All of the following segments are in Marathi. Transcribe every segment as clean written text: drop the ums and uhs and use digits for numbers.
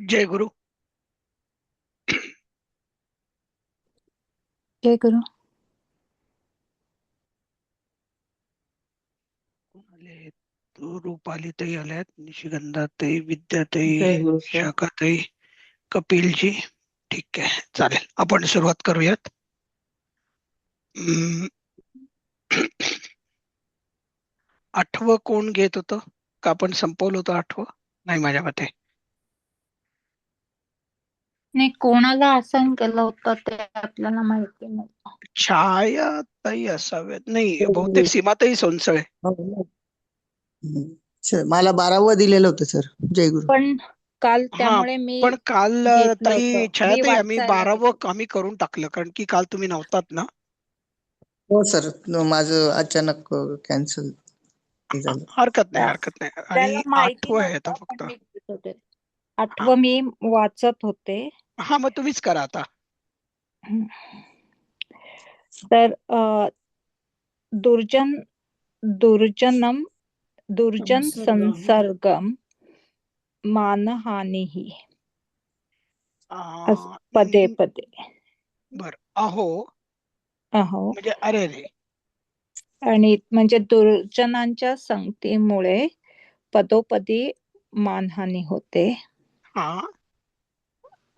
जय गुरु. जय गुरु. आले रूपालीताई आल्यात, निशिगंधाताई, विद्याताई, जय गुरु सर. शाखाताई, कपिलजी. ठीक आहे, चालेल, आपण सुरुवात करूयात. हम्म, आठवं कोण घेत होतं का? आपण संपवलं होतं आठवं? नाही, माझ्या मते नाही, कोणाला आसन केलं होतं ते आपल्याला माहिती नाही. छायाताई असाव्यात. नाही, जय बहुतेक गुरु. सीमाताई सोनसळे. सर मला 12व दिलेलं होतं सर. जय गुरु. पण काल हा, त्यामुळे मी पण काल घेतलं ताई होतं, मी छायाताई आम्ही वाचायला 12व घेतलं. आम्ही करून टाकलं, कारण की काल तुम्ही नव्हतात ना. हो सर, माझं अचानक कॅन्सल झालं. हरकत नाही, हरकत नाही. आणि त्याला माहिती आठवं आहे आता नव्हतं फक्त. पण मी घेत होते. हा, आठवं मी वाचत होते. हा, मग तुम्हीच करा आता. तर दुर्जन दुर्जनम दुर्जन संसर्गम मानहानी पदे अं, पदे. बर. अहो अहो. म्हणजे अरे रे. आणि म्हणजे दुर्जनांच्या संगतीमुळे पदोपदी मानहानी होते. हा,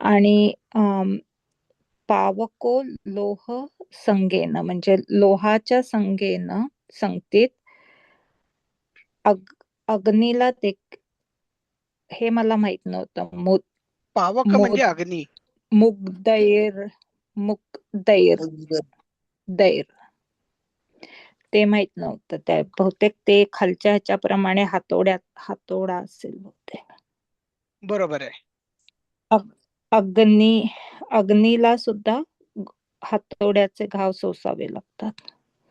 आणि पावको लोह संगेन म्हणजे लोहाच्या संगतीत अग्नीला हे मला माहित नव्हतं. पावक मुग म्हणजे अग्नी. मुगदैर मुगदैर दैर ते माहित नव्हतं. त्या बहुतेक ते खालच्या ह्याच्याप्रमाणे हातोडा असेल बहुतेक. बरोबर आहे. अग्नी अग्नीला सुद्धा हातोड्याचे घाव सोसावे लागतात.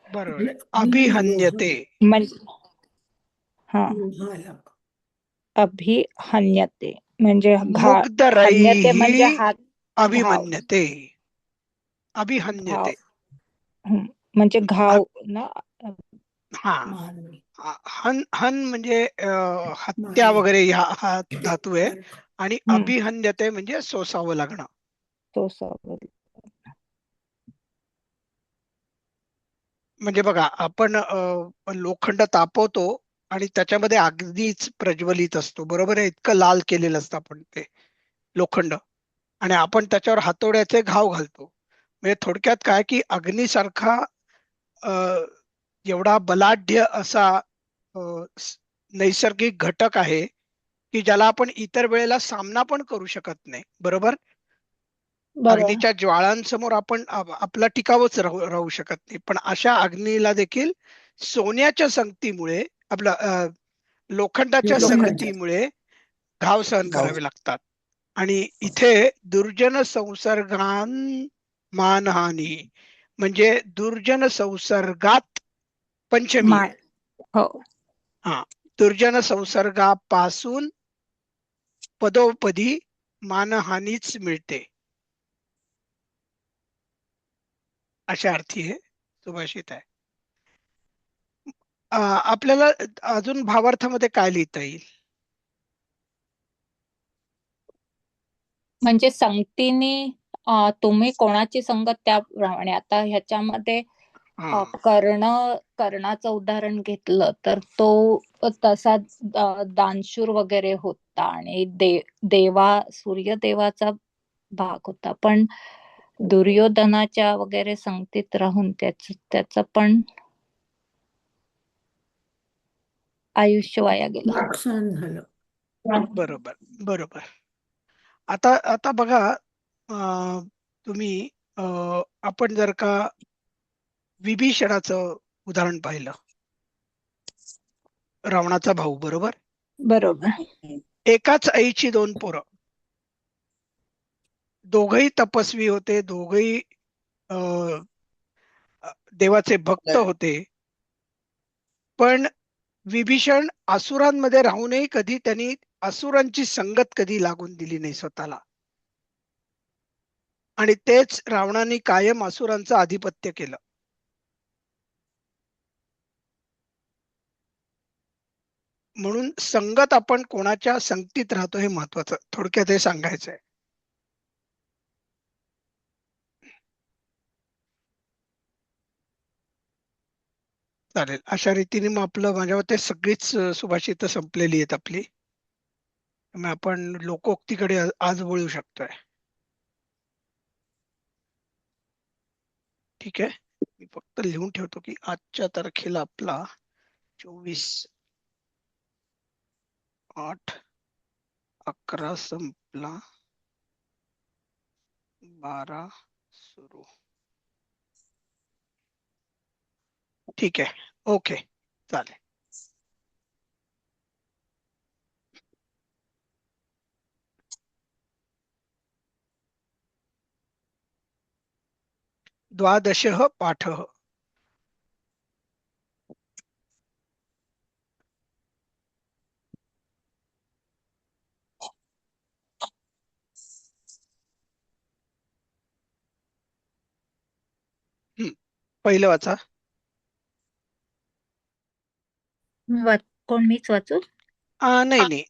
बरोबर आहे. अभिहन्यते. म्हणजे हा, अभिहन्यते म्हणजे हन्यते मुग्धरैः म्हणजे घाव अभिमन्यते. घाव. अभिहन्यते. म्हणजे अ- घाव ना. हा, हन हन म्हणजे हत्या वगैरे हा धातू आहे. आणि अभिहन्यते म्हणजे सोसावं लागणं. सोसावं. म्हणजे बघा, आपण लोखंड तापवतो आणि त्याच्यामध्ये अगदीच प्रज्वलित असतो, बरोबर आहे. इतकं लाल केलेलं असतं आपण ते लोखंड, आणि आपण त्याच्यावर हातोड्याचे घाव घालतो. म्हणजे थोडक्यात काय की अग्नीसारखा अ, एवढा बलाढ्य असा अ, नैसर्गिक घटक आहे की ज्याला आपण इतर वेळेला सामना पण करू शकत नाही, बरोबर. बरोबर. अग्नीच्या ज्वाळांसमोर आपण आपला टिकावच राहू शकत नाही. पण अशा अग्नीला देखील सोन्याच्या संगतीमुळे, आपला लोखंडाच्या लोखंडाच्या संगतीमुळे घाव सहन गाव. करावे लागतात. आणि इथे दुर्जन संसर्गान मानहानी म्हणजे दुर्जन संसर्गात पंचमी आहे. माय. हो. हा, दुर्जन संसर्गापासून पदोपदी मानहानीच मिळते, अशा अर्थी हे सुभाषित आहे. आपल्याला अजून भावार्थामध्ये काय लिहिता येईल? म्हणजे संगतीने तुम्ही कोणाची संगत त्याप्रमाणे. आता ह्याच्यामध्ये हा, कर्णाचं उदाहरण घेतलं तर तो तसा दानशूर वगैरे होता आणि सूर्यदेवाचा भाग होता. पण दुर्योधनाच्या वगैरे संगतीत राहून त्याच पण आयुष्य वाया गेलं. नुकसान झालं. बरोबर, बरोबर. आता आता बघा, तुम्ही आपण जर का विभीषणाचं उदाहरण पाहिलं, रावणाचा भाऊ, बरोबर. बरोबर. एकाच आईची दोन पोरं, दोघही तपस्वी होते, दोघही अ, देवाचे भक्त होते. पण विभीषण असुरांमध्ये राहूनही कधी त्यांनी असुरांची संगत कधी लागून दिली नाही स्वतःला. आणि तेच रावणाने कायम असुरांचं आधिपत्य केलं. म्हणून संगत आपण कोणाच्या संगतीत राहतो हे महत्वाचं, थोडक्यात हे सांगायचंय. चालेल, अशा रीतीने मग आपलं माझ्या मते सगळीच सुभाषित संपलेली आहेत आपली. मग आपण लोकोक्तीकडे आज वळू शकतोय. ठीक आहे, मी फक्त लिहून ठेवतो की आजच्या तारखेला आपला 24/8/11 संपला, 12 सुरू. ठीक आहे, ओके, चालेल. द्वादशः पाठः. पहिलं वाचा. कोण, मीच वाचू? नाही नाही,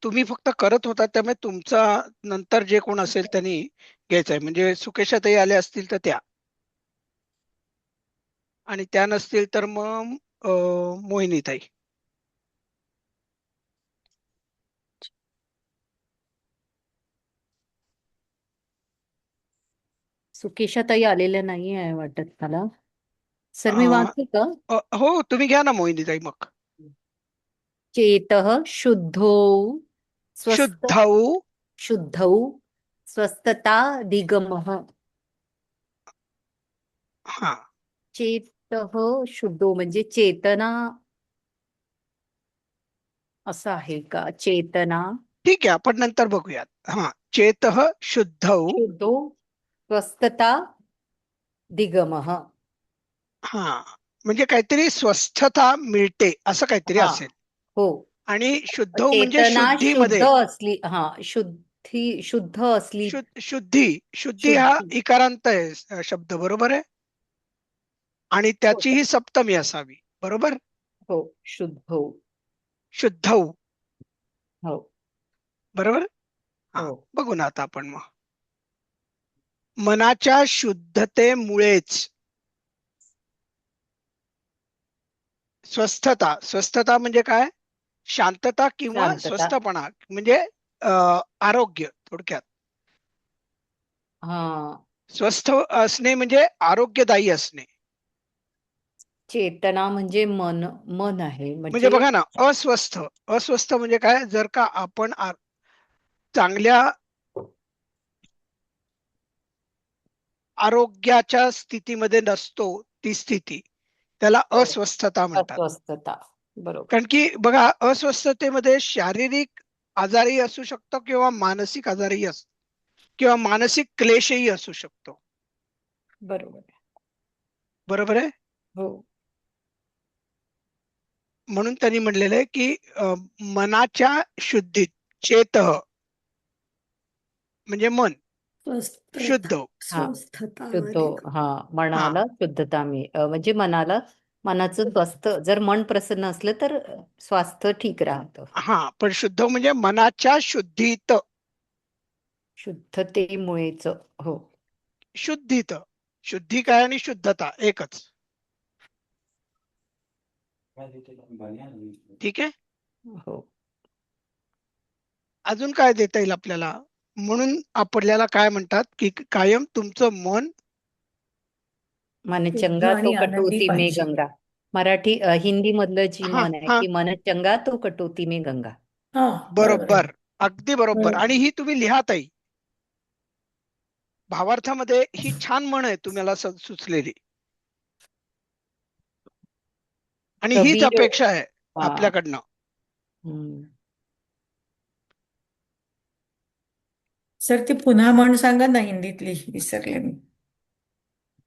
तुम्ही फक्त करत होता त्यामुळे तुमचा नंतर जे कोण असेल त्यांनी घ्यायचंय. म्हणजे सुकेशाताई आले असतील तर त्या, आणि त्या नसतील तर मग मोहिनीताई. सुकेशाताई आलेल्या नाही आहे वाटत मला. सर मी अं, वाचू का? हो, तुम्ही घ्या ना मोहिनीताई मग. चेतः शुद्धौ स्वस्थ शुद्धौ. शुद्धौ स्वस्थता दिगमः. हा, चेतः शुद्धो म्हणजे चेतना असं आहे का? चेतना ठीक आहे, आपण नंतर बघूयात. हा, चेतः शुद्धौ. शुद्धो स्वस्थता दिगमः. हा, म्हणजे काहीतरी स्वस्थता मिळते असं काहीतरी हा, असेल. हो. आणि शुद्धौ म्हणजे चेतना शुद्ध शुद्धीमध्ये. असली, हा, शुद्ध असली. शुद्धी, शुद्धी हा शुद्धी, इकारांत आहे शब्द, बरोबर आहे. आणि हो त्याची ही सप्तमी असावी, बरोबर. हो, शुद्धो, शुद्धौ, हो बरोबर. हा, हो. बघू ना आता आपण मग. मनाच्या शुद्धतेमुळेच स्वस्थता. स्वस्थता म्हणजे काय? शांतता किंवा शांतता, स्वस्थपणा, म्हणजे आरोग्य थोडक्यात. हा. स्वस्थ असणे म्हणजे आरोग्यदायी असणे. चेतना म्हणजे मन, मन आहे म्हणजे म्हणजे. बघा ना, अस्वस्थ. अस्वस्थ म्हणजे काय? जर का आपण चांगल्या आरोग्याच्या स्थितीमध्ये नसतो, ती स्थिती त्याला हो, अस्वस्थता म्हणतात. अस्वस्थता, बरोबर. कारण की बघा, अस्वस्थतेमध्ये शारीरिक आजारही असू शकतो किंवा मानसिक आजारही किंवा मानसिक क्लेशही असू शकतो, बरोबर आहे. बरोबर आहे. हो, म्हणून त्यांनी म्हणलेलं आहे की मनाच्या शुद्धीत, चेत म्हणजे मन स्वस्थता, शुद्ध. हा, स्वस्थता शुद्ध, अधिक. हा, हा, मनाला शुद्धता म्हणजे मनाला, मनाचं स्वास्थ्य, जर मन प्रसन्न असलं तर स्वास्थ्य ठीक राहतं. हा, पण शुद्ध म्हणजे मनाच्या शुद्धीत. शुद्धतेमुळेच, हो. शुद्धीत, शुद्धी काय आणि शुद्धता एकच. ठीक आहे. हो, अजून काय देता येईल आपल्याला? म्हणून आपल्याला काय म्हणतात की कायम तुमचं मन मन शुद्ध चंगा तो आणि आनंदी कटोती में पाहिजे. गंगा. मराठी, हिंदी मधलं जी हा मन आहे हा, की मन चंगा तो कटोती में गंगा. हा, बरोबर आहे. बरोबर, अगदी बरोबर. बरोबर. आणि ही तुम्ही लिहा ताई, भावार्थामध्ये ही छान म्हण आहे तुम्हाला सुचलेली, आणि हीच कबीर, अपेक्षा आहे हा, आपल्याकडनं. हम्म. सर ती पुन्हा म्हण सांगा ना हिंदीतली, विसरले मी.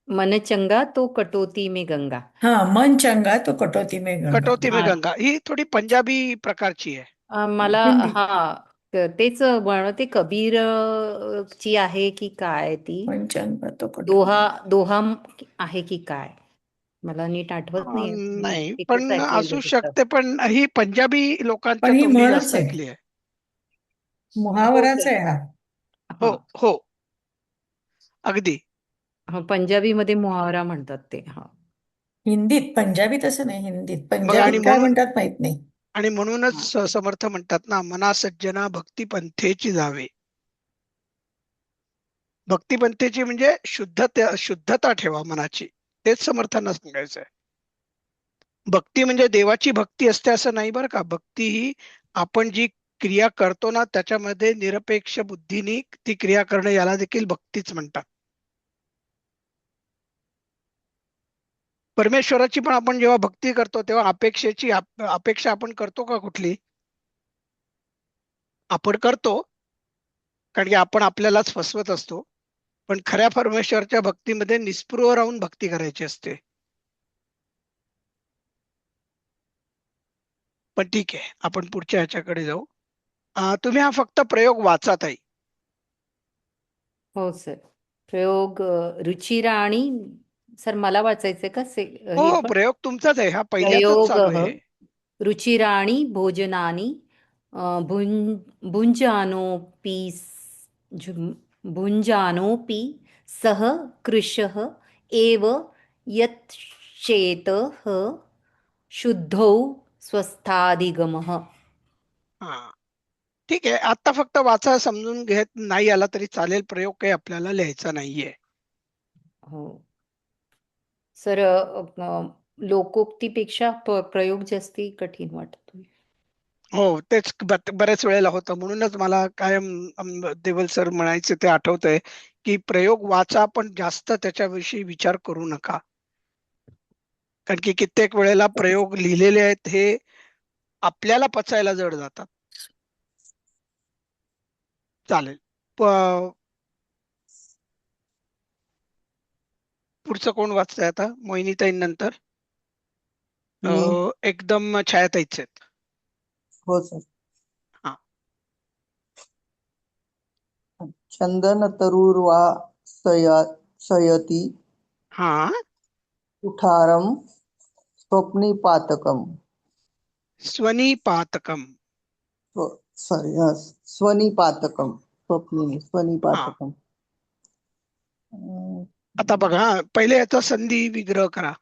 मन चंगा तो कटोती में गंगा. हा, मन चंगा तो कटौती में गंगा. कटौती में हा, गंगा ही थोडी पंजाबी प्रकारची आहे. मला, हिंदी. हा, तेच म्हणते कबीर ची आहे की काय ती, मन चंगा तो दोहा, कटौती. दोहा आहे की काय. मला नीट आठवत नाहीये. नाही, तिथेच पण ऐकलेलं असू होतं. शकते, पण ही पंजाबी लोकांच्या पण ही तोंडी म्हणच जास्त आहे, ऐकली आहे. हो मुहावराच सर. आहे हा. हो हा हो, अगदी. हा पंजाबीमध्ये मुहावरा म्हणतात ते. हा हिंदीत, पंजाबी तसं नाही, हिंदीत. मग आणि पंजाबीत काय म्हणून म्हणतात माहित नाही. म्हणूनच हा समर्थ म्हणतात ना, मना सज्जना भक्ती पंथेची जावे. भक्ती पंथेची म्हणजे शुद्धता ठेवा मनाची. तेच समर्थांना सांगायचं आहे. भक्ती म्हणजे देवाची भक्ती असते असं नाही बरं का. भक्ती ही आपण जी क्रिया करतो ना, त्याच्यामध्ये निरपेक्ष बुद्धीने ती क्रिया करणं, याला देखील भक्तीच म्हणतात. परमेश्वराची पण आपण जेव्हा भक्ती करतो तेव्हा अपेक्षा आपण करतो का कुठली? आपण करतो, कारण की आपण आपल्यालाच फसवत असतो. पण खऱ्या परमेश्वराच्या भक्तीमध्ये निस्पृह राहून भक्ती करायची असते. पण ठीक आहे, आपण पुढच्या ह्याच्याकडे जाऊ. तुम्ही हा फक्त प्रयोग वाचा ताई. हो सर. प्रयोग रुचिराणी. सर मला वाचायचंय का हे हो, पण? प्रयोग तुमचाच आहे, हा पहिल्यातच प्रयोग चालू आहे. रुचिराणी भोजनानि भुञ्जानोऽपि भुञ्जानोऽपि सः कृशः एव यच्छेतः शुद्धौ स्वस्थाधिगमः. हा, ठीक आहे. आता फक्त वाचा, समजून घेत नाही आला तरी चालेल. प्रयोग काही आपल्याला लिहायचा नाहीये. हो सर. लोकोक्तीपेक्षा प्रयोग जास्ती कठीण वाटतो. हो, तेच बऱ्याच वेळेला होतं. म्हणूनच मला कायम देवल सर म्हणायचे ते आठवतंय, की प्रयोग वाचा पण जास्त त्याच्याविषयी विचार करू नका. कारण की कित्येक वेळेला प्रयोग लिहिलेले आहेत हे आपल्याला पचायला जड जातात. चालेल. पुढचं कोण वाचतंय आता? मोहिनीताई नंतर मी. एकदम छायाताईच आहेत. हो सर. हा. चंदन तरुर्वा सयती हा, कुठारम स्वप्निपातकम. स्वनिपातकम. सॉरी, स्वनिपातकम. हा, स्वनिपातकम. अं, आता बघा, पहिले याचा संधी विग्रह करा,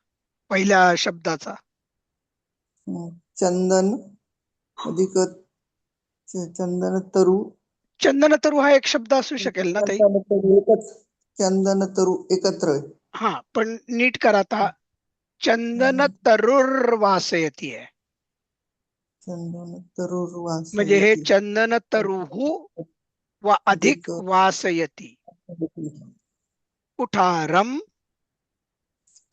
पहिल्या शब्दाचा. चंदन अधिक चंदन तरु. चंदन तरु हा एक शब्द असू शकेल ना ताई? चंदन तरु एकच. चंदन तरु एकत्र. हा, पण नीट करा आता. चंदन तरुर वासयती आहे, चंदन म्हणजे हे तरुर्वासयती. चंदन तरुहू व अधिक अधिक वासयती. कुठारम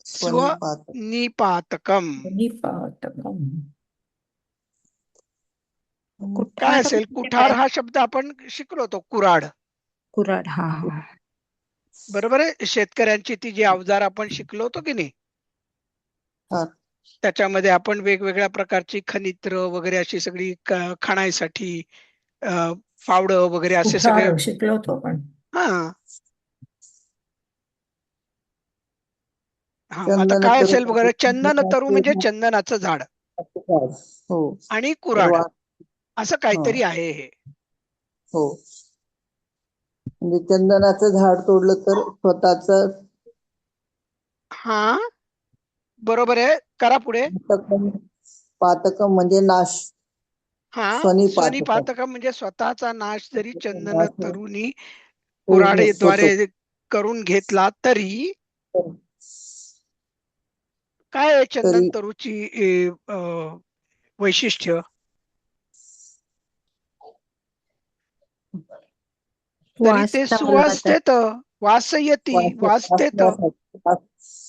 स्वनिपात. स्वनिपातकम. निपातकम. काय कुठार असेल? म्हणजे कुठार काय? हा शब्द आपण शिकलो होतो, कुऱ्हाड. कुऱ्हाड. हा हा. बरोबर आहे. शेतकऱ्यांची ती जी अवजार आपण शिकलो होतो की नाही, हा. त्याच्यामध्ये आपण वेगवेगळ्या प्रकारची खनित्र वगैरे अशी सगळी खणायसाठी फावडं वगैरे असे सगळे. कुठार शिकलो होतो आपण. हा हा, आता चंदन काय तरु. असेल वगैरे? चंदन तरु म्हणजे चंदनाचं झाड, हो. आणि कुऱ्हाड वा. असं हा. काहीतरी आहे हे. हो, म्हणजे चंदनाचं झाड तोडलं तर स्वतःच हा, बरोबर आहे. करा पुढे. पातकम. पातकम म्हणजे नाश. हा, स्वनिपातकम. स्वनिपातकम म्हणजे स्वतःचा नाश जरी चंदन नाश तरुनी होतो. कुऱ्हाडीद्वारे करून घेतला तरी. काय आहे चंदन तरी तरुची वैशिष्ट्य? तरी वास ते चांगला सुवास त्या देत. वासयती, वास देत,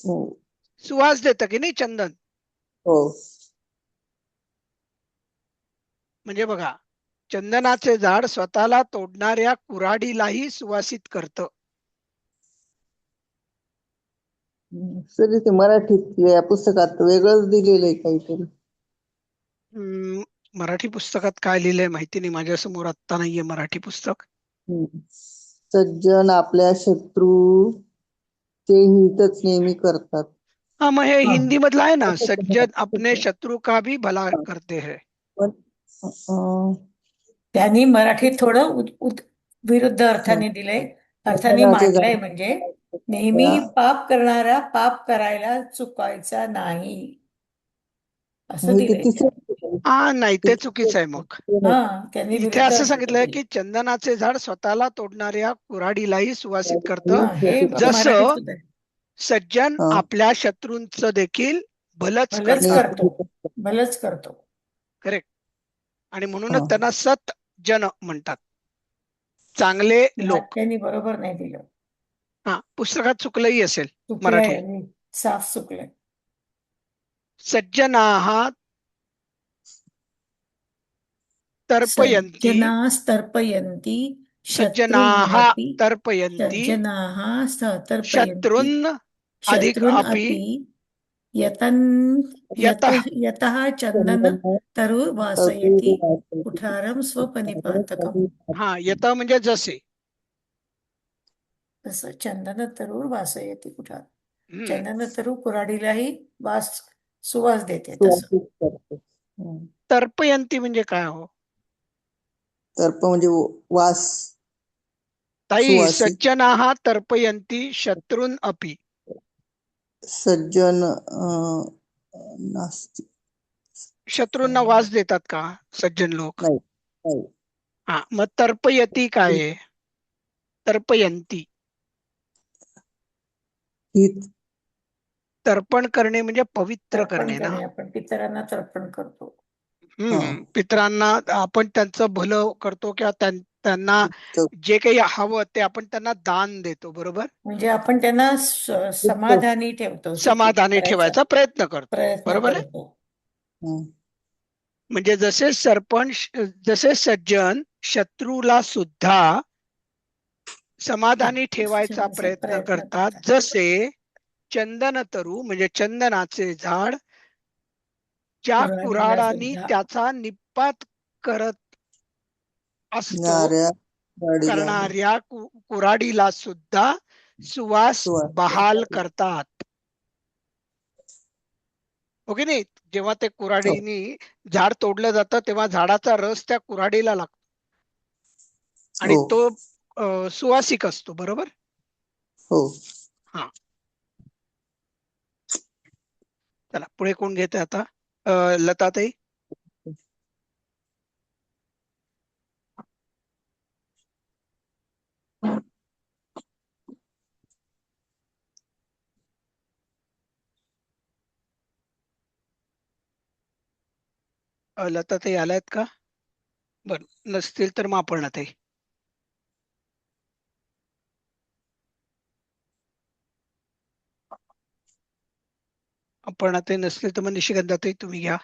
हो. सुवास देत की नाही चंदन? हो. म्हणजे बघा, चंदनाचे झाड स्वतःला तोडणाऱ्या कुऱ्हाडीलाही सुवासित करतं. सर ते मराठीत या पुस्तकात वेगळंच दिलेलं आहे काहीतरी. मराठी पुस्तकात काय लिहिलंय माहिती नाही, माझ्यासमोर आत्ता नाहीये मराठी पुस्तक. सज्जन आपल्या शत्रूचे हितच नेहमी करतात. हा, मग हे हा हिंदी मधलं आहे ना, तसंच आहे. सज्जन तसंच अपने आहे. शत्रु का भी भला हा. करते हैं. पण अं, त्यांनी मराठीत थोडं विरुद्ध अर्थाने दिलंय, अर्थाने चंदनाचे मांडलंय, झाड म्हणजे नेहमी पाप करणारा पाप करायला चुकायचा नाही, असं म्हणजे ते दिलंय त्या. तिसरं हा, नाही, ते चुकीचं आहे मग. हा, त्यांनी इथे विरुद्ध असं अर्थ सांगितलंय दिले. की चंदनाचे झाड स्वतःला तोडणाऱ्या कुऱ्हाडीलाही सुवासित करतं, हा, हे मराठीत जसं सुद्धा आहे. सज्जन हा. आपल्या शत्रूंचं देखील भलंच भलंच करतात. करतो, भलंच करतो. करेक्ट. आणि हा. म्हणूनच त्यांना सत जन म्हणतात, चांगले ह्यात लोक. त्यांनी बरोबर नाही दिलं, हा, पुस्तकात चुकलंही असेल चुकलंय, मराठी. आणि साफ चुकलंय. सज्जनाः तर्पयन्ति, सज्जनास्तर्पयन्ति सज्जनाः शत्रूनपि, तर्पयन्ति सज्जनाः स्तर्पयन्ति शत्रुन् अधिक शत्रून् अपि अपि यतन् यतः. यतः चन्दन तरुर्वासयति कुठारं स्वपनिपातकम्. हा, यत म्हणजे जसे. तसं चंदन तरुर वासयति कुठार, हम्म. चंदन तरू कुऱ्हाडीलाही सुवास देते, तसं. सुवासित करते. हं. तर्पयन्ति म्हणजे काय हो तर्प म्हणजे वास, ताई? सुवासित. सज्जनाः तर्पयन्ति शत्रुन् अपि. सज्जन नास्ती. शत्रूंना वास देतात का सज्जन लोक? नाही नाही. हा, मग तर्पयती काय आहे? तर्पयंती. हित तर्पण करणे म्हणजे पवित्र तर्पण करणे ना. करणे, आपण पितरांना तर्पण करतो. हा. पितरांना आपण त्यांचं भलं करतो, किंवा त्यांना तर जे काही हवं ते आपण त्यांना दान देतो, बरोबर? म्हणजे आपण त्यांना समाधानी ठेवतो, सुखी समाधानी करायचा ठेवायचा प्रयत्न करतो, प्रयत्न बरोबर आहे? करतो. हं. म्हणजे जसे सज्जन शत्रूला सुद्धा समाधानी ठेवायचा प्रयत्न करतात, जसे चंदन तरु म्हणजे चंदनाचे झाड ज्या कुऱ्हाडीला कुऱ्हाडांनी सुद्धा त्याचा निपात करत असतो, नाऱ्या गाडीला करणाऱ्या कुऱ्हाडीला सुद्धा सुवास सुवास बहाल करतात, हो की नाही? जेव्हा ते हो कुऱ्हाडीनी झाड तोडलं जातं, तेव्हा झाडाचा रस त्या कुऱ्हाडीला लागतो आणि हो तो सुवासिक असतो, बरोबर? हो. हा, चला पुढे कोण घेते आता? लताताई. लताताई आल्यात का? बर, नसतील तर मग अपर्णाताई. अपर्णाताई नसतील तर मग निशिगंधाताई तुम्ही घ्या.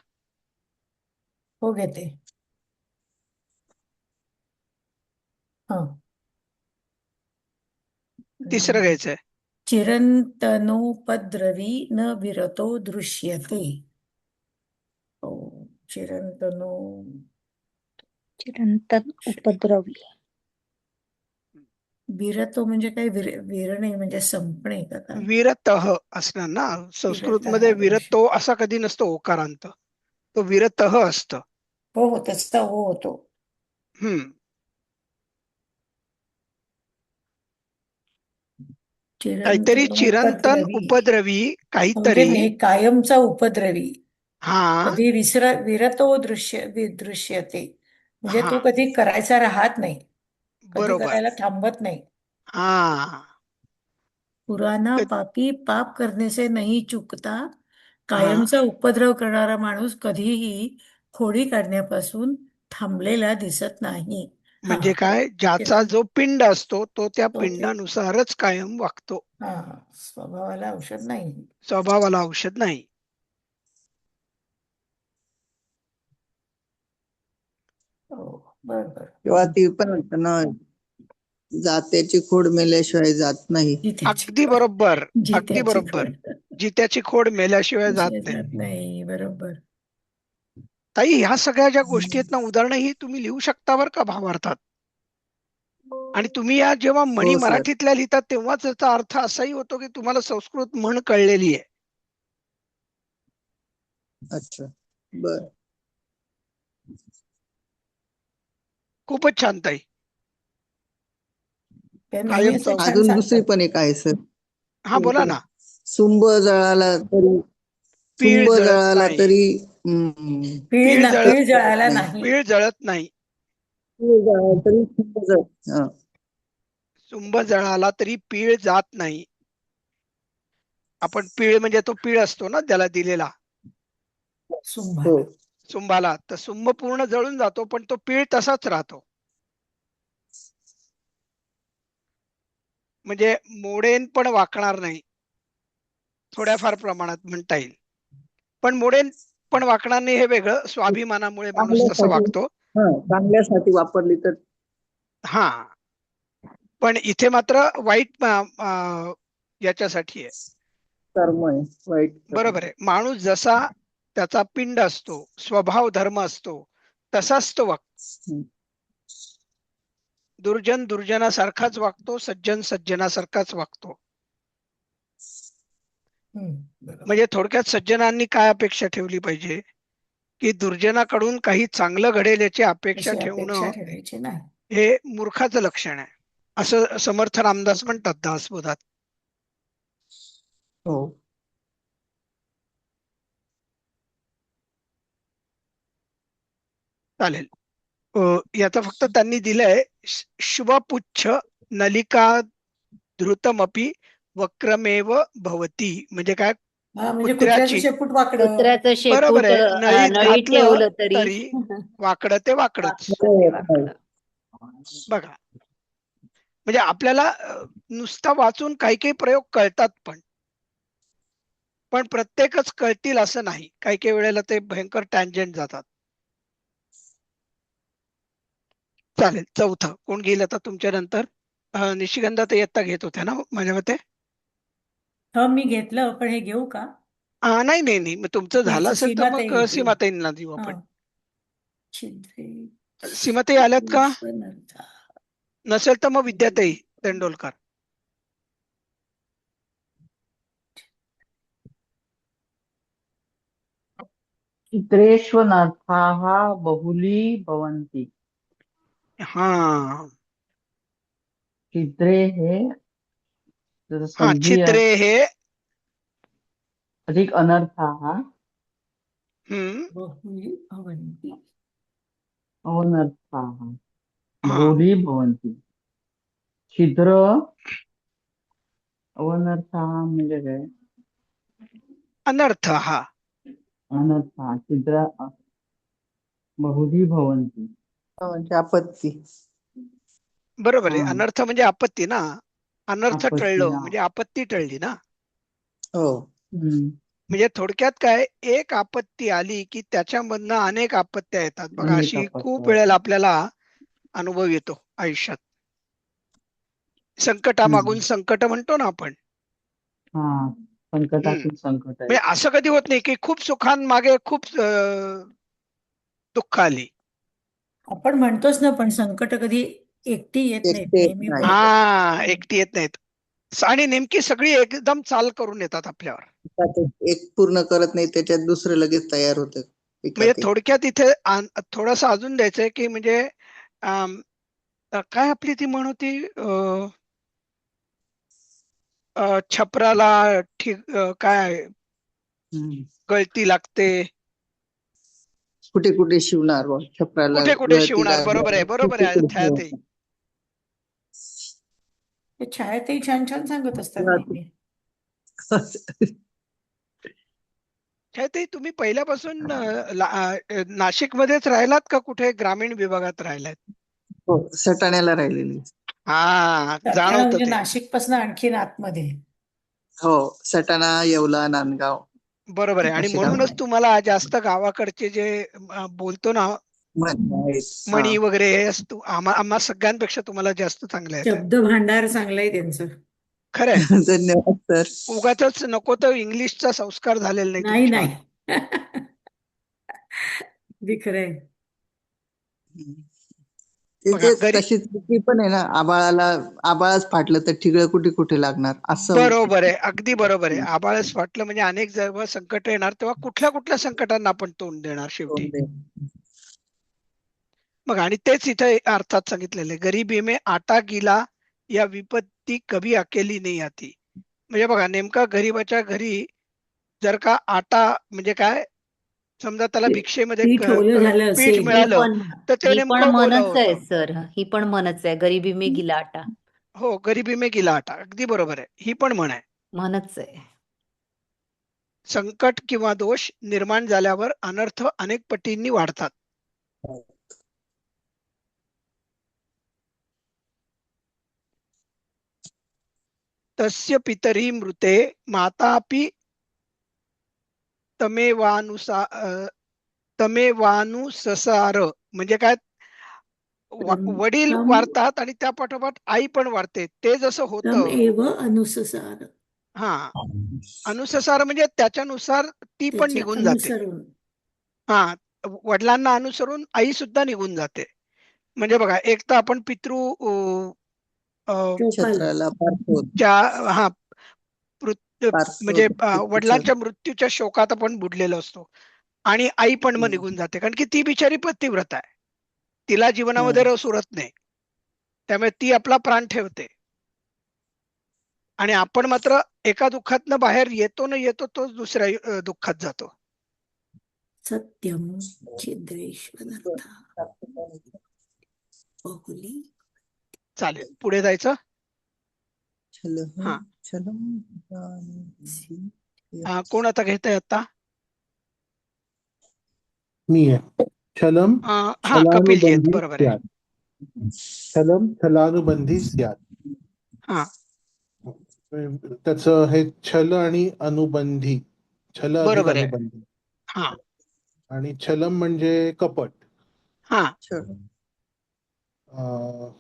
हो, घेते. हा. तिसरं घ्यायचंय. चिरंतनोपद्रवी न विरतो दृश्यते. हो, चिरंतनो चिरंतन उपद्रवी. विरतो म्हणजे काय? विरणे म्हणजे संपणे का काय? विरतः असणार ना. संस्कृत विरतः मध्ये दृश्य. विरतो असा कधी नसतो ओकारांत, तो विरतः असतं. हो हो, तसा हो होतो. हम्म. काहीतरी चिरंतन चिरंतनोपद्रवी उपद्रवी म्हणजे काहीतरी. कायमचा उपद्रवी. हा कधी विरतो दृश्यते म्हणजे हा, तो कधी करायचा राहत नाही, कधी बरोबर. करायला थांबत नाही. हा पुराना पापी पाप करने से नहीं चुकता. हा, कायमचा उपद्रव करणारा माणूस कधीही खोडी काढण्यापासून थांबलेला दिसत नाही. हा, म्हणजे काय? ज्याचा चिरं- जो पिंड असतो तो त्या तो ते पिंडानुसारच कायम वागतो, हा, स्वभावाला औषध नाही. स्वभावाला औषध नाही. हो, बरोबर. तेव्हा ती पण म्हणतात ना, जात्याची खोड मेल्याशिवाय जात नाही. जित्याची अगदी खोड, बरोबर, अगदी जित्याची बरोबर. खोड जित्याची खोड मेल्याशिवाय जात नाही. जात नाही, बरोबर. ताई, ह्या सगळ्या ज्या गोष्टी आहेत ना, उदाहरणं ही तुम्ही लिहू शकता बरं का भावार्थात. आणि तुम्ही या जेव्हा म्हणी हो सर. मराठीतल्या लिहितात तेव्हाच याचा अर्थ असाही होतो की तुम्हाला संस्कृत म्हण कळलेली आहे. अच्छा. बर. खूपच छान ताई. त्या नेहमी कायमचा असं छान अजून दुसरी सांगतात. पण एक आहे सर. हा बोला ना. सुंब जळाला तरी पीळ सुंब जळत जळाला नाही. तरी पीळ जळत पीळ जळायला नाही. नाही. पीळ जळत नाही. सुंब जळाला तरी सुंब जळत. हा. सुंब जळाला तरी पीळ जात नाही. आपण पीळ म्हणजे तो पीळ असतो ना त्याला दिलेला हो. सुंभाला. सुंबाला, तर सुंब पूर्ण जळून जातो पण तो पीळ तसाच राहतो. म्हणजे मोडेन पण वाकणार नाही. थोड्याफार प्रमाणात म्हणता येईल. पण मोडेन पण वाकणार नाही हे वेगळं. स्वाभिमानामुळे माणूस तसा चांगल्यासाठी, वागतो. चांगल्यासाठी वापरली तर हा, पण इथे मात्र वाईट याच्यासाठी आहे. कर्म आहे, वाईट कर्म. बरोबर आहे. माणूस जसा त्याचा पिंड असतो, स्वभाव धर्म असतो, तसाच तो वागतो. हम्म. दुर्जन दुर्जनासारखाच वागतो, सज्जन सज्जनासारखाच वागतो. बरोबर. म्हणजे थोडक्यात सज्जनांनी काय अपेक्षा ठेवली पाहिजे, की दुर्जनाकडून काही चांगलं घडेल याची अपेक्षा अशी अपेक्षा ठेवणं ठेवायची नाही. हे मूर्खाचं लक्षण आहे, असं समर्थ रामदास म्हणतात दासबोधात. हो. चालेल. याचा फक्त त्यांनी दिलंय शुभपुच्छ नलिका धृतमपि वक्रमेव भवती. म्हणजे काय, हा, म्हणजे कुत्र्याचं कुत्र्याची, शेपूट वाकडं. कुत्र्याचं बरोबर शेपूट आहे, नळीत नळीत घातलं ठेवलं तरी तरी वाकडं ते वाकडच. ते वाकडं. बघा, म्हणजे आपल्याला नुसता वाचून काही काही प्रयोग कळतात, पण प्रत्येकच कळतील असं नाही. काही काही वेळेला ते भयंकर टँजंट जातात. चालेल. चौथं कोण घेईल आता तुमच्या नंतर? निशिगंधा ते इयत्ता घेत होत्या ना माझ्या मते? हो, मी घेतलं, पण हे घेऊ का? नाही नाही नाही, मग तुमचं झालं याचं असेल तर सीमाताई मग घेतील. सीमाताईंना देऊ हा. आपण. छिद्रे सीमाताई आल्यात का? पुष्पनर्था. नसेल तर मग विद्याताई तेंडोलकर. चित्रेष्वनर्थाः बहुली भवन्ति. हा चित्रे हे जसं हा, संधी छिद्रे हे अधिक अनर्थाः बहुली भवन्ति. अनर्थाः हा बहुली भवन्ति. छिद्र अनर्थाः म्हणजे काय? अनर्थ. हा अनर्थाः छिद्र बहुली भवन्ति. म्हणजे आपत्ती. बरोबर आहे. हा. अनर्थ म्हणजे आपत्ती ना. अनर्थ आपत्ती, टळलं हा. म्हणजे आपत्ती टळली ना. हो. म्हणजे थोडक्यात काय, एक आपत्ती आली की त्याच्यामधनं अनेक आपत्त्या येतात. बघा, अनेक अशी खूप आपत्त्या वेळेला येतात. आपल्याला अनुभव येतो आयुष्यात. संकटामागून संकट म्हणतो ना आपण. हा, संकटातून संकट आहे. म्हणजे असं कधी होत नाही की खूप सुखांमागे खूप दुःख आली. आपण म्हणतोच ना, पण संकट कधी एकटी येत नाहीत, एकटे नेहमी नाही. बरोबर. हा, एकटी येत नाहीत. आणि नेमकी सगळी एकदम चाल करून येतात आपल्यावर. एक पूर्ण करत नाही त्याच्यात दुसरं लगेच तयार होतं. म्हणजे एकात एक. थोडक्यात इथे थोडंसं अजून द्यायचंय की म्हणजे काय आपली ती म्हण होती, छपराला ठीक काय गळती लागते, कुठे कुठे शिवणार बा छपराला कुठे कुठे गळती शिवणार. बरोबर आहे, लागणार, बरोबर कुठे आहे कुठे छायाताई. शिवणार. ते छायाताई छान छान सांगत असतात नेहमी. छायाताई, तुम्ही पहिल्यापासून नाशिकमध्येच राहिलात का कुठे ग्रामीण विभागात राहिलात? हो, सटाण्याला राहिलेली. हा, सटाणा जाणवतं म्हणजे ते. नाशिकपासून आणखीन आतमध्ये. हो, सटाणा, येवला, नांदगाव बरोबर आहे. आणि अशी गाव म्हणूनच तुम्हाला जास्त गावाकडचे जे बोलतो ना आहेत. हा. म्हणी वगैरे हे असतो, आम्हा सगळ्यांपेक्षा तुम्हाला जास्त चांगलं येतं. शब्द भांडार चांगलंय त्यांचं. खरंय. धन्यवाद सर. उगाचच नको तर इंग्लिशचा संस्कार झालेला नाही नाही तुमच्यावर. नाही. अगदी खरंय. बघा तशीच ती पण आहे ना, आबाळच फाटलं तर ठिगळं कुठे कुठे लागणार असं. बरोबर आहे, अगदी बरोबर आहे. आभाळच फाटलं म्हणजे अनेक जेव्हा संकट येणार तेव्हा कुठल्या कुठल्या संकटांना आपण तोंड देणार शेवटी. मग आणि तेच इथे अर्थात सांगितलेलं आहे, गरीबी में आटा गिला या विपत्ती कभी अकेली नाही आती. म्हणजे बघा नेमका गरीबाच्या घरी जर का आटा म्हणजे काय, समजा त्याला भिक्षेमध्ये पीठ ओलं झालं पीठ असेल, ही मिळालं पण तर ते ही पण नेमकं ओलं मनच आहे होतं. सर, ही पण मनच आहे, गरीबी में गिला आटा हो, गरीबी में गिला आटा, अगदी बरोबर आहे, ही पण म्हण आहे. मनच आहे. संकट किंवा दोष निर्माण झाल्यावर अनर्थ अनेक पटींनी वाढतात. तस्य पितरी मृते मातापि तमेवानुससार. म्हणजे काय, वडील तम वारतात आणि त्या पाठोपाठ आई पण वारते, ते जसं तम होतं. एव अनुससार, हा, अनुससार म्हणजे त्याच्यानुसार ती पण त्याच्या निघून जाते. अनुसरून हा, वडिलांना अनुसरून आई सुद्धा निघून जाते. म्हणजे बघा, एक तर आपण पितृ टोकाला क्षेत्राला पार्श्वत च्या हा म्हणजे पार्श्वत वडिलांच्या मृत्यूच्या शोकात आपण बुडलेलो असतो आणि आई पण मग निघून जाते, कारण की ती बिचारी पतिव्रता आहे, तिला जीवनामध्ये रस उरत नाही, त्यामुळे ती आपला प्राण ठेवते आणि आपण मात्र एका दुःखातनं बाहेर येतो न येतो तोच दुसऱ्या दुःखात जातो. सत्यम छिद्रेश्वरर्थ बहुली. चालेल, पुढे जायचं. हा, छलम कोण आता घेतंय आता? मी आहे. छलम हा, कपिलजी आहेत, छलानुबंधी बरोबर आहे. स्यात्. छलम छलानुबंधी स्यात्. हा, त्याचं हे छल आणि अनुबंधी, छल अधिक बरोबर आहे. अनुबंधी. हा आणि छलम म्हणजे कपट. हा, अं,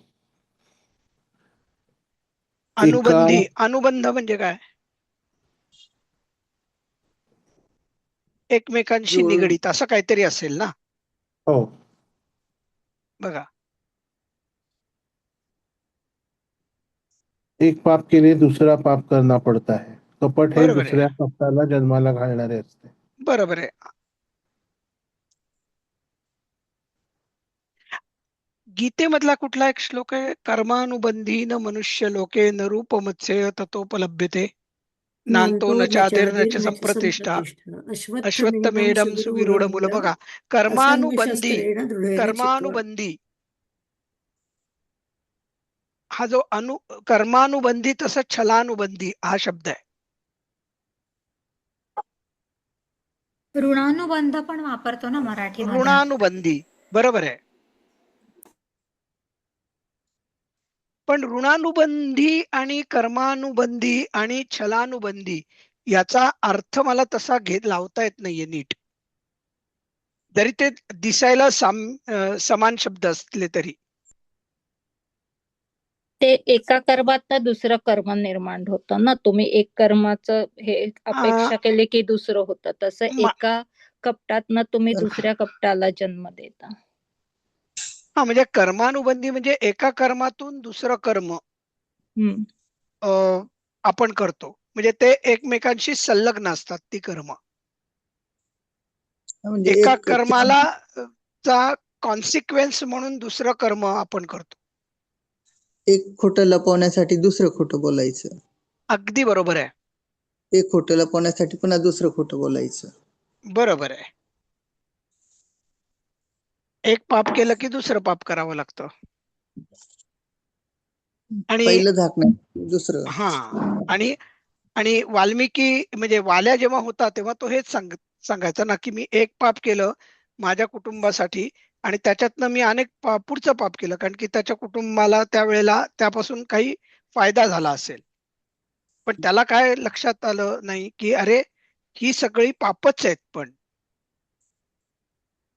एका अनुबंध म्हणजे काय, एकमेकांशी जुळून निगडीत असं काहीतरी असेल ना. हो, बघा, एक पाप केले दूसरा पाप करना पडता है. कपट हे बरोबर आहे, दुसऱ्या कपटाला जन्माला घालणारे असते. बरोबर आहे. गीतेमधला कुठला एक श्लोक आहे, कर्मानुबंधी न मनुष्य लोके न रूपमत्स्य ततोपलभ्यते नान्तो नान्तो न न चादिर न च चादिर्न च संप्रतिष्ठा संप्रतिष्ठा अश्वत्थमेनं अश्वत्थमेढम सुविरूढ मूल. सुविरूढमूलम् बघा, कर्मानुबंधी, असंगशस्त्रेण दृढेन चित्वा. कर्मानुबंधी हा जो कर्मानुबंधी तसं छलानुबंधी हा शब्द आहे. ऋणानुबंध पण वापरतो ना मराठीमध्ये. ऋणानुबंधी, बरोबर आहे. पण ऋणानुबंधी आणि कर्मानुबंधी आणि छलानुबंधी याचा अर्थ मला तसा लावता येत नाहीये नीट, जरी ते दिसायला समान शब्द असले तरी. ते एका कर्मातनं दुसरं कर्म निर्माण होतं ना. तुम्ही एक कर्माचं हे अं, अपेक्षा केली की दुसरं होतं, तसं मा- एका कपटातनं तुम्ही दुसऱ्या कपटाला जन्म देता. हा, म्हणजे कर्मानुबंधी म्हणजे एका कर्मातून दुसरं कर्म हम्म. आपण करतो, म्हणजे ते एकमेकांशी संलग्न असतात ती कर्म. म्हणजे एका एक कर्माला चा कॉन्सिक्वेन्स म्हणून दुसरं कर्म आपण करतो. एक खोटं लपवण्यासाठी दुसरं खोटं बोलायचं, अगदी बरोबर आहे, एक खोटं लपवण्यासाठी पुन्हा दुसरं खोटं बोलायचं. बरोबर आहे. एक पाप केलं की दुसरं पाप करावं लागतं. आणि पहिलं झाकणं दुसरं. हा, आणि आणि वाल्मिकी म्हणजे वाल्या जेव्हा होता तेव्हा तो हेच सांगायचा ना, की मी एक पाप केलं माझ्या कुटुंबासाठी आणि त्याच्यातनं मी अनेक पुढचं पाप केलं, कारण की त्याच्या कुटुंबाला त्यावेळेला त्यापासून काही फायदा झाला असेल. पण त्याला काय लक्षात आलं नाही, की अरे ही सगळी पापच आहेत. पण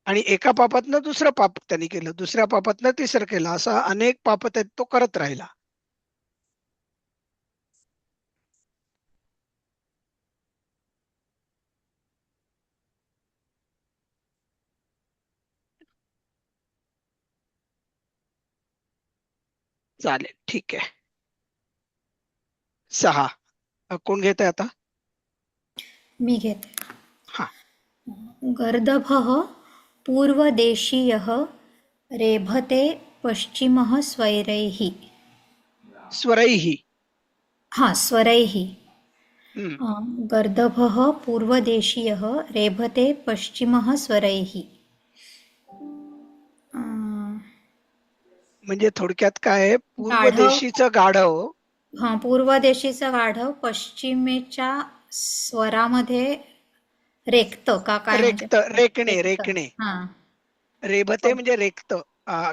आणि एका पापातनं दुसरं पाप त्यांनी केलं, दुसऱ्या पापातनं तिसरं केलं, असं अनेक पाप तो करत राहिला. चालेल, ठीक आहे. 6. कोण घेत आहे आता? मी घेते. हा. गर्दभः पूर्वदेशीयः रेभते पश्चिमः स्वैरैः. स्वरैः. हा, स्वरैः. हम्म. गर्दभः पूर्वदेशीयः रेभते पश्चिमः स्वरैः. म्हणजे थोडक्यात काय आहे, पूर्व गाढव. देशीचं गाढव हा, पूर्वदेशीचा गाढव पश्चिमेच्या स्वरामध्ये रेखत का काय म्हणजे? रेखणे. रेखत. हा, रेभते म्हणजे रेखत.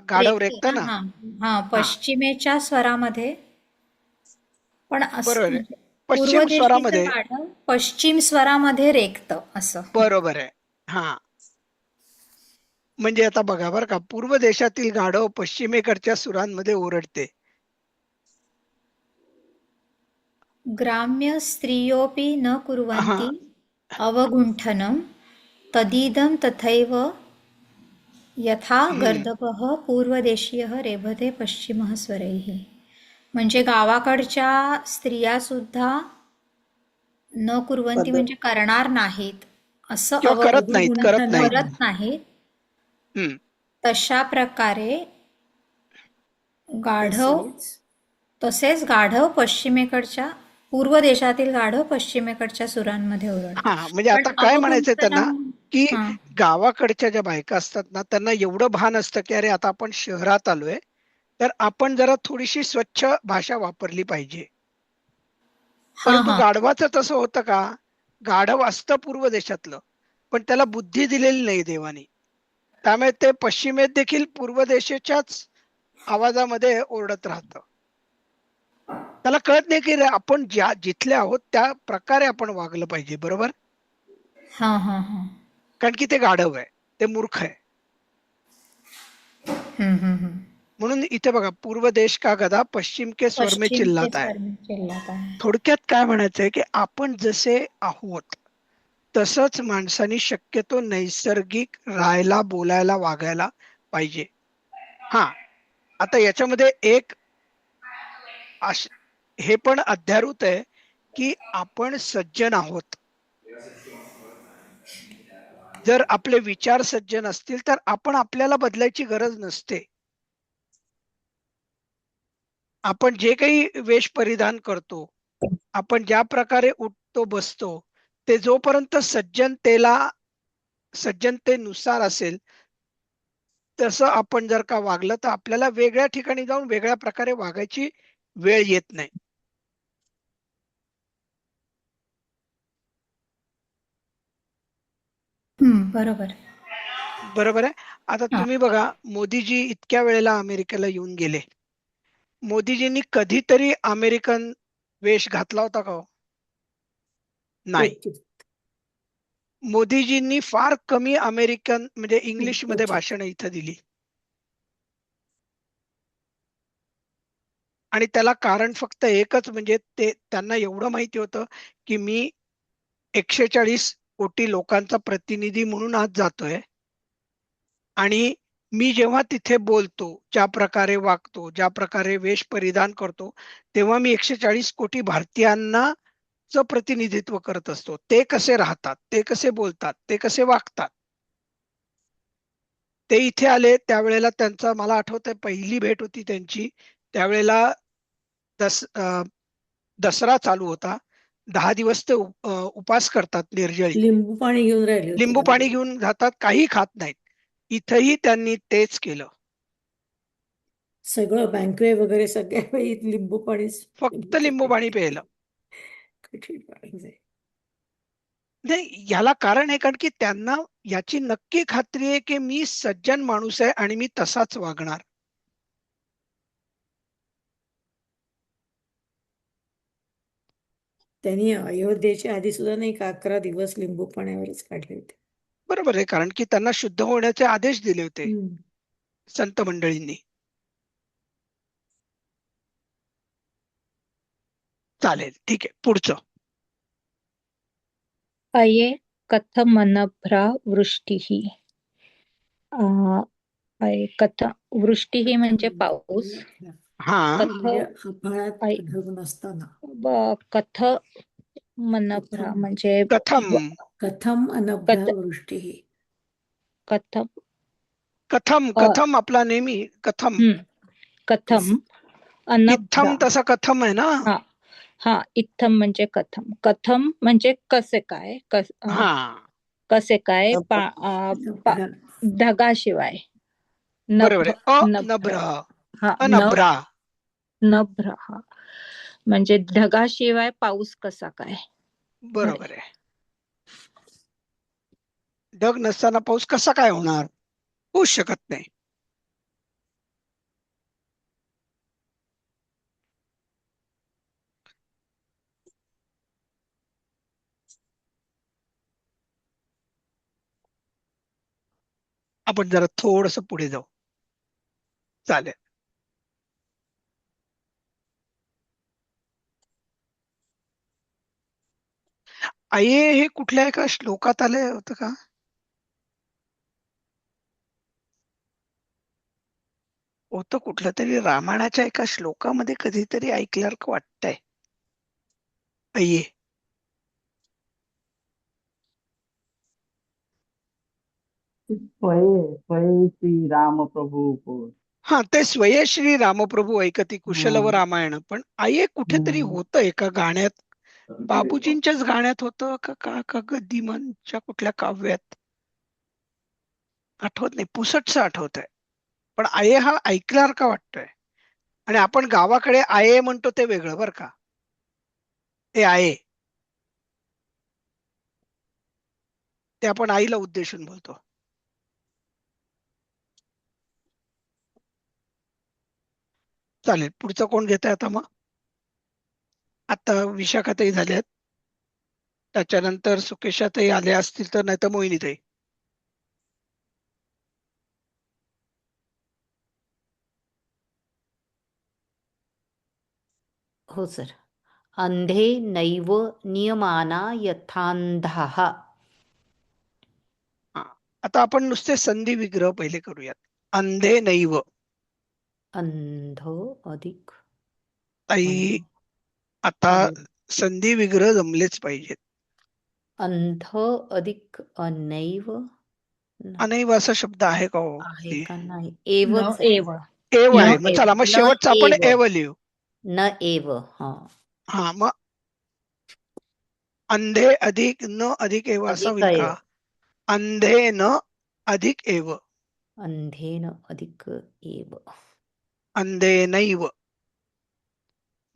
गाढव रेखत ना. हा हा, पश्चिमेच्या स्वरामध्ये. पण बरोबर आहे. म्हणजे पश्चिम पूर्वदेशीचं स्वरामध्ये. गाढव पश्चिम स्वरामध्ये रेखत असं. बरोबर आहे. हा, म्हणजे आता बघा बरं का, पूर्व देशातील गाढव पश्चिमेकडच्या सुरांमध्ये ओरडते. ग्राम्य स्त्रियोपि न कुर्वन्ति अवगुण्ठनं तदिदं तथैव यथा गर्दभः पूर्वदेशीयः रेभते पश्चिमः स्वरैः. म्हणजे गावाकडच्या स्त्रिया सुद्धा न कुर्वन्ति म्हणजे करणार नाहीत असं किंवा करत नाहीत. करत नाहीत. हम्म. तशा प्रकारे गाढव, तसेच गाढव पश्चिमेकडच्या, पूर्व देशातील गाढव पश्चिमेकडच्या सुरांमध्ये ओरडतात. हा, म्हणजे आता काय म्हणायचंय त्यांना, की हा. गावाकडच्या ज्या बायका असतात ना, त्यांना एवढं भान असतं की अरे आता आपण शहरात आलोय, तर आपण जरा थोडीशी स्वच्छ भाषा वापरली पाहिजे. परंतु गाढवाचं तसं होतं का? गाढव असतं पूर्व देशातलं, पण त्याला बुद्धी दिलेली नाही देवाने. त्यामुळे ते पश्चिमेत देखील पूर्व देशाच्याच आवाजामध्ये ओरडत राहतं. त्याला कळत नाही की आपण जिथले आहोत त्या प्रकारे आपण वागलं पाहिजे. बरोबर. हा हा हा. कारण की ते गाढव आहे, ते मूर्ख आहे. म्हणून इथे बघा, पूर्व देश का गदा पश्चिम के स्वर में चिल्लाता है. थोडक्यात काय म्हणायचंय की आपण जसे आहोत तसंच माणसानी शक्यतो नैसर्गिक राहायला, बोलायला, वागायला पाहिजे. हा, आता याच्यामध्ये एक हे पण अध्यारूत आहे की आपण सज्जन आहोत. जर आपले विचार सज्जन असतील तर आपण आपल्याला बदलायची गरज नसते. आपण जे काही वेश परिधान करतो, आपण ज्या प्रकारे उठतो बसतो, ते जोपर्यंत सज्जनतेनुसार असेल तसं आपण जर का वागलं तर आपल्याला वेगळ्या ठिकाणी जाऊन वेगळ्या प्रकारे वागायची वेळ येत नाही. बरोबर. बरोबर आहे. आता तुम्ही बघा, मोदीजी इतक्या वेळेला अमेरिकेला येऊन गेले. मोदीजींनी कधीतरी अमेरिकन वेश घातला होता का? नाही. मोदीजींनी फार कमी अमेरिकन म्हणजे इंग्लिश मध्ये भाषण इथं दिली. आणि त्याला कारण फक्त एकच, म्हणजे ते त्यांना एवढं माहिती होतं की मी 140 कोटी लोकांचा प्रतिनिधी म्हणून आज जातोय आणि मी जेव्हा तिथे बोलतो, ज्या प्रकारे वागतो, ज्या प्रकारे वेश परिधान करतो, तेव्हा मी 140 कोटी भारतीयांना प्रतिनिधित्व करत असतो. ते कसे राहतात, ते कसे बोलतात, ते कसे वागतात. ते इथे आले त्यावेळेला त्यांचा, मला आठवतंय पहिली भेट होती त्यांची, त्यावेळेला दसरा चालू होता. 10 दिवस ते उपास करतात निर्जळी. लिंबू पाणी घेऊन राहिले. लिंबू पाणी घेऊन जातात, काही खात नाहीत. इथंही त्यांनी तेच केलं. सगळं बँकवे वगैरे सगळ्या वेळी लिंबू पाणी, फक्त लिंबू पाणी प्यायलं. नाही, याला कारण आहे कारण की त्यांना याची नक्की खात्री आहे की मी सज्जन माणूस आहे आणि मी तसाच वागणार. त्यांनी अयोध्येच्या आधी सुद्धा नाही का 11 दिवस लिंबू पाण्यावरच काढले होते. बरोबर आहे, कारण की त्यांना शुद्ध होण्याचे आदेश दिले होते संत मंडळींनी. चालेल, ठीक आहे, पुढचं. अये कथमनभ्रा वृष्टिः. अये कथ, वृष्टिः म्हणजे पाऊस. हा कथ म्हणजे आभाळात ऐ ढग नसताना. कथ मनभ्रा कथम म्हणजे कथम कथम कथ अनभ्रवृष्टी. कथम कथम अ, कथम आपला नेहमी कथम. कथम इत्थम अनभ्रा. तसा कथम आहे ना. हा हा इत्थम म्हणजे कथम. कथम म्हणजे कसे काय हा कसे काय नभ्र ढगाशिवाय. बरोबर नभ आहे. नभ्र. अनभ्र हा अनभ्रा. नभ्र हा म्हणजे ढगाशिवाय पाऊस कसा काय. बरोबर आहे. ढग नसताना पाऊस कसा काय होणार? होऊच शकत नाही. आपण जरा थोडस पुढे जाऊ. चालेल. आये हे कुठल्या एका श्लोकात आलं होतं का? होतं कुठलं तरी रामायणाच्या एका श्लोकामध्ये कधीतरी ऐकल्यासारखं वाटतंय. अय्ये. स्वये श्री राम प्रभू को. हा ते स्वये श्री रामप्रभू ऐकती कुशलव हम्म. रामायण. पण आये कुठेतरी होतं एका गाण्यात. बाबूजींच्याच गाण्यात होतं का गदिमांच्या कुठल्या काव्यात आठवत नाही. पुसटचं आठवतंय. पण आये हा ऐकल्यासारखा वाटतोय. आणि आपण गावाकडे आये म्हणतो ते वेगळं बरं का. ते आहे ते आपण आईला उद्देशून बोलतो. चालेल. पुढचं कोण घेतंय आता मग? आता विशाखाताई झाल्यात. त्याच्यानंतर सुकेशाताई आल्या असतील तर, नाही तर मोहिनीताई. हो सर. अंधे नैव नियमाना यथांधाः. हा. आता आपण नुसते संधी विग्रह पहिले करूयात. अंधे नैव. अंध अधिक ताई आता संधी विग्रह जमलेच पाहिजेत. अंध अधिक अनैव अनैव असा शब्द आहे का हो? आहे का नाही? न एवच आहे. एव एव न आहे. मग एव चला मग न शेवटचा आपण एव. एव लिहू. न एव. हा. हा मग अंधे अधिक न अधिक एव असा अधिक होईल एव. का? अंधे न अधिक एव. अंधेन अधिक एव. अंधे नैव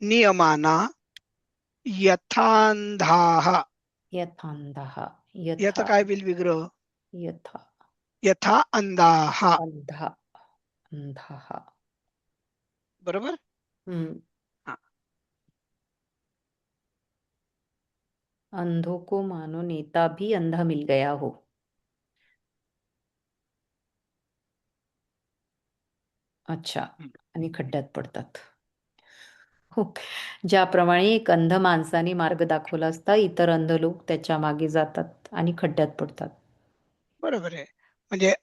नियमाना यथांधाः. यथांधः. याचा यथा काय होईल विग्रह? यथा यथा अंधाः. अंधा अंधः. बरोबर. हम्म. हा. अंधों को मानो नेता भी अंधा मिल गया हो. अच्छा. आणि खड्ड्यात पडतात. हो. ज्याप्रमाणे एक अंध माणसाने मार्ग दाखवला असता, इतर अंध लोक त्याच्या मागे जातात आणि खड्ड्यात पडतात. बरोबर आहे. म्हणजे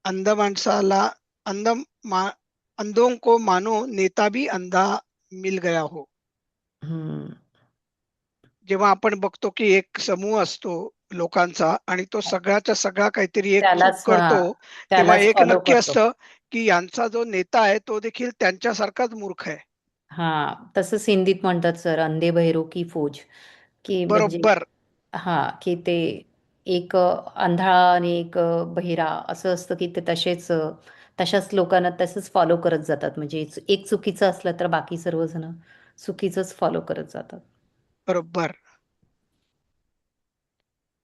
अंध माणसाला अंधों को मानो नेता भी अंधा मिल गया हो. हम्म. जेव्हा आपण बघतो की एक समूह असतो लोकांचा आणि तो सगळ्याच्या सगळा काहीतरी एक चूक त्यालाच करतो, तेव्हा त्यालाच एक फॉलो नक्की करतो. असतं की यांचा जो नेता आहे तो देखील त्यांच्यासारखाच मूर्ख आहे. हा. तसंच हिंदीत म्हणतात सर, अंधे बहिरो की फौज. की म्हणजे बरोबर. हा की ते एक आंधळा आणि एक बहिरा असं असतं की ते तशाच लोकांना तसंच फॉलो करत जातात. म्हणजे एक चुकीचं असलं तर बाकी सर्वजण चुकीचंच फॉलो करत जातात. बरोबर.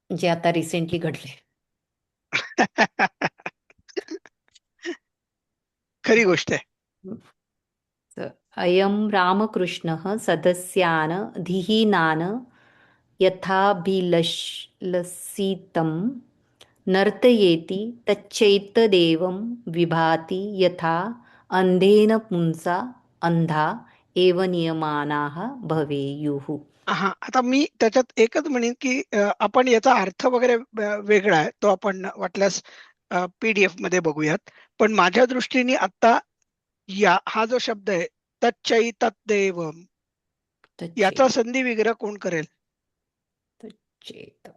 जे आता रिसेंटली घडले. खरी गोष्ट आहे. अयं रामकृष्णः सदस्यान् धीहीनान् यथाभिलषितं नर्तयेति तच्चैतदेवं विभाति यथा अंधेन पुंसा अंधा एव नियमानाः भवेयुः. हा. आता मी त्याच्यात एकच म्हणेन की आपण याचा अर्थ वगैरे वेगळा आहे, तो आपण वाटल्यास PDF मध्ये बघूयात. पण माझ्या दृष्टीने आता हा जो शब्द आहे तच्चै तत्देवम. तच्चेत याचा संधी विग्रह कोण करेल? तच्चेत